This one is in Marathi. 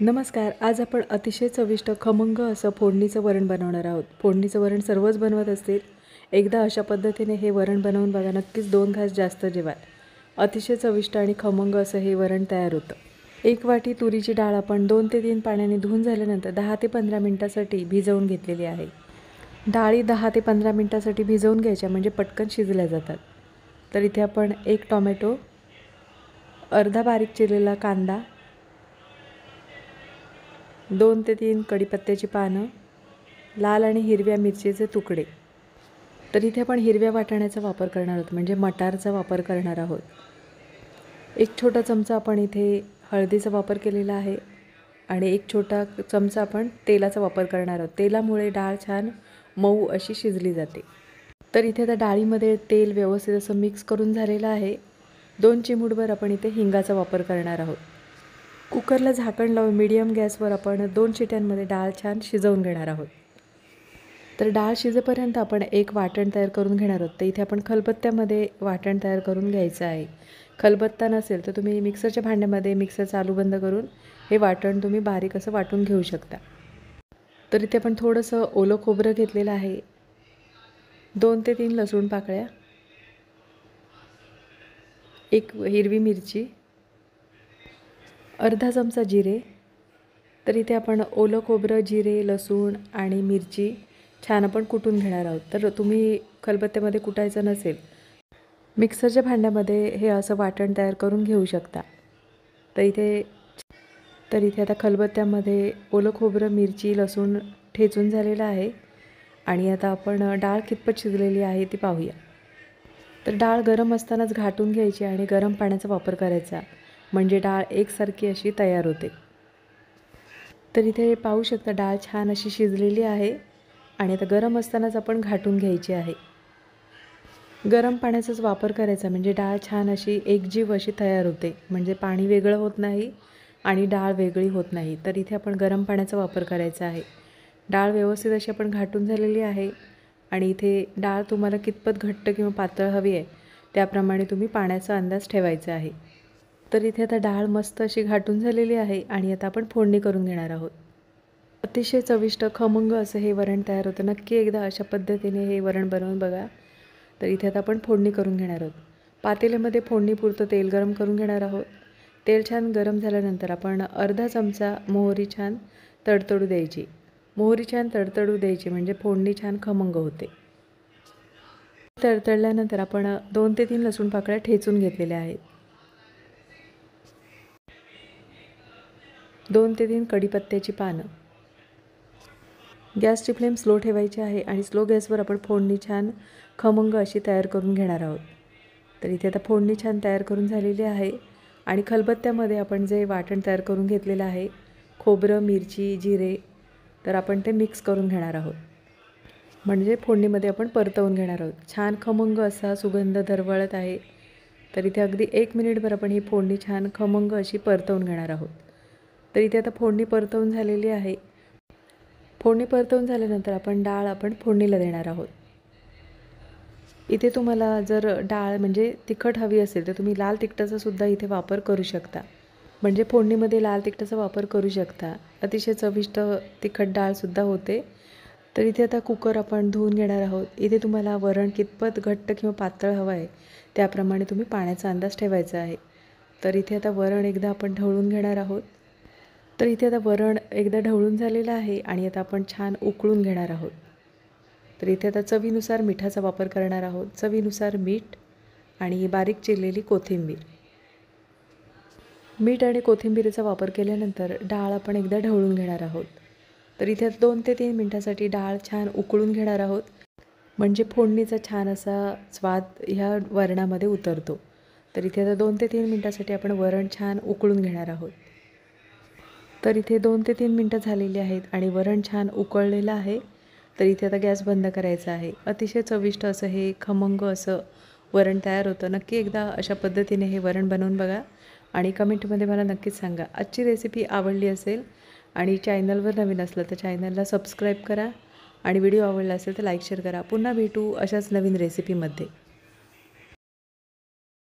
नमस्कार. आज आपण अतिशय चविष्ट खमंग असं फोडणीचं वरण बनवणार आहोत. फोडणीचं वरण सर्वच बनवत असतील. एकदा अशा पद्धतीने हे वरण बनवून बघा, नक्कीच 2 घास जास्त जेवाल. अतिशय चविष्ट आणि खमंग असं हे वरण तयार होतं. 1 वाटी तुरीची डाळ आपण 2 ते 3 पाण्याने धुवून झाल्यानंतर 10 ते 15 मिनिटासाठी भिजवून घेतलेली आहे. डाळी 10 ते 15 मिनिटासाठी भिजवून घ्यायच्या, म्हणजे पटकन शिजल्या जातात. तर इथे आपण 1 टोमॅटो, अर्धा बारीक चिरलेला कांदा, 2 ते 3 कढीपत्त्याची पानं, लाल आणि हिरव्या मिरचीचे तुकडे. तर इथे आपण हिरव्या वाटाण्याचा वापर करणार आहोत, म्हणजे मटारचा वापर करणार आहोत. 1 छोटा चमचा आपण इथे हळदीचा वापर केलेला आहे आणि 1 छोटा चमचा आपण तेलाचा वापर करणार आहोत. तेलामुळे डाळ छान मऊ अशी शिजली जाते. तर इथे आता डाळीमध्ये तेल व्यवस्थित असं मिक्स करून झालेलं आहे. 2 चिमूटभर आपण इथे हिंगाचा वापर करणार आहोत. कुकरला झाकण लावून मीडियम गॅसवर आपण 2 शिट्यांमध्ये डाळ छान शिजवून घेणार आहोत. तर डाळ शिजेपर्यंत आपण एक वाटण तयार करून घेणार आहोत. तर इथे आपण खलबत्त्यामध्ये वाटण तयार करून घ्यायचं आहे. खलबत्ता नसेल तर तुम्ही मिक्सरच्या भांड्यामध्ये मिक्सर चालू बंद करून हे वाटण तुम्ही बारीक असं वाटून घेऊ शकता. तर इथे आपण थोडंसं ओलं खोबरं घेतलेलं आहे, 2 ते 3 लसूण पाकळ्या, 1 हिरवी मिरची, अर्धा चमचा जिरे. तर इथे आपण ओलं खोबरं, जिरे, लसूण आणि मिरची छान आपण कुटून घेणार आहोत. तर तुम्ही खलबत्त्यामध्ये कुटायचं नसेल, मिक्सरच्या भांड्यामध्ये हे असं वाटण तयार करून घेऊ शकता. तर इथे आता खलबत्त्यामध्ये ओलं खोबरं, मिरची, लसूण ठेचून झालेलं आहे आणि आता आपण डाळ कितपत शिजलेली आहे ती पाहूया. तर डाळ गरम असतानाच घाटून घ्यायची आणि गरम पाण्याचा वापर करायचा, म्हणजे डाळ एकसारखी अशी तयार होते. तर इथे पाहू शकता डाळ छान अशी शिजलेली आहे आणि आता गरम असतानाच आपण घाटून घ्यायची आहे. गरम पाण्याचाच वापर करायचा, म्हणजे डाळ छान अशी एकजीव अशी तयार होते, म्हणजे पाणी वेगळं होत नाही आणि डाळ वेगळी होत नाही. तर इथे आपण गरम पाण्याचा वापर करायचा आहे. डाळ व्यवस्थित अशी आपण घाटून झालेली आहे आणि इथे डाळ तुम्हाला कितपत घट्ट किंवा पातळ हवी आहे त्याप्रमाणे तुम्ही पाण्याचा अंदाज ठेवायचा आहे. तर इथे आता डाळ मस्त अशी घाटून झालेली आहे आणि आता आपण फोडणी करून घेणार आहोत. अतिशय चविष्ट खमंग असं हे वरण तयार होतं. नक्की एकदा अशा पद्धतीने हे वरण बनवून बघा. तर इथे आता आपण फोडणी करून घेणार आहोत. पातेल्यामध्ये फोडणीपुरतं तेल गरम करून घेणार आहोत. तेल छान गरम झाल्यानंतर आपण अर्धा चमचा मोहरी छान तडतडू द्यायची. मोहरी छान तडतडू द्यायची, म्हणजे फोडणी छान खमंग होते. तडतडल्यानंतर आपण 2 ते 3 लसूण पाकळ्या ठेचून घेतलेल्या आहेत. 2 ते 3 कढीपत्त्याची पानं. गॅसची फ्लेम स्लो ठेवायची आहे आणि स्लो गॅसवर आपण फोडणी छान खमंग अशी तयार करून घेणार आहोत. तर इथे आता फोडणी छान तयार करून झालेली आहे आणि खलबत्त्यामध्ये आपण जे वाटण तयार करून घेतलेलं आहे, खोबरं, मिरची, जिरे, तर आपण ते मिक्स करून घेणार आहोत, म्हणजे फोडणीमध्ये आपण परतवून घेणार आहोत. छान खमंग असा सुगंध दरवळत आहे. तर इथे अगदी 1 मिनिटभर आपण ही फोडणी छान खमंग अशी परतवून घेणार आहोत. तर इथे आता फोडणी परतवून झालेली आहे. फोडणी परतवून झाल्यानंतर आपण डाळ फोडणीला देणार आहोत. इथे तुम्हाला जर डाळ म्हणजे तिखट हवी असेल तर तुम्ही लाल तिखटाचा सुद्धा इथे वापर करू शकता, म्हणजे फोडणीमध्ये लाल तिखटाचा वापर करू शकता. अतिशय चविष्ट तिखट डाळसुद्धा होते. तर इथे आता कुकर आपण धुवून घेणार आहोत. इथे तुम्हाला वरण कितपत घट्ट किंवा पातळ हवं आहे त्याप्रमाणे तुम्ही पाण्याचा अंदाज ठेवायचा आहे. तर इथे आता वरण एकदा आपण ढवळून घेणार आहोत. तर इथे आता वरण एकदा ढवळून झालेलं आहे आणि आता आपण छान उकळून घेणार आहोत. तर इथे आता चवीनुसार मिठाचा वापर करणार आहोत. चवीनुसार मीठ आणि बारीक चिरलेली कोथिंबीर. मीठ आणि कोथिंबीरीचा वापर केल्यानंतर डाळ आपण एकदा ढवळून घेणार आहोत. तर इथे 2 ते 3 मिनिटांसाठी डाळ छान उकळून घेणार आहोत, म्हणजे फोडणीचा छान असा स्वाद ह्या वरणामध्ये उतरतो. तर इथे आता 2 ते 3 मिनिटांसाठी आपण वरण छान उकळून घेणार आहोत. तर इथे 2 ते 3 मिनिटं झालेली आहेत आणि वरण छान उकळलेलं आहे. तर इथे आता गॅस बंद करायचा आहे. अतिशय चविष्ट असं हे खमंग असं वरण तयार होतं. नक्की एकदा अशा पद्धतीने हे वरण बनवून बघा आणि कमेंटमध्ये मला नक्कीच सांगा. आजची रेसिपी आवडली असेल आणि चॅनलवर नवीन असलं तर चॅनलला सबस्क्राईब करा आणि व्हिडिओ आवडला असेल तर लाईक शेअर करा. पुन्हा भेटू अशाच नवीन रेसिपीमध्ये.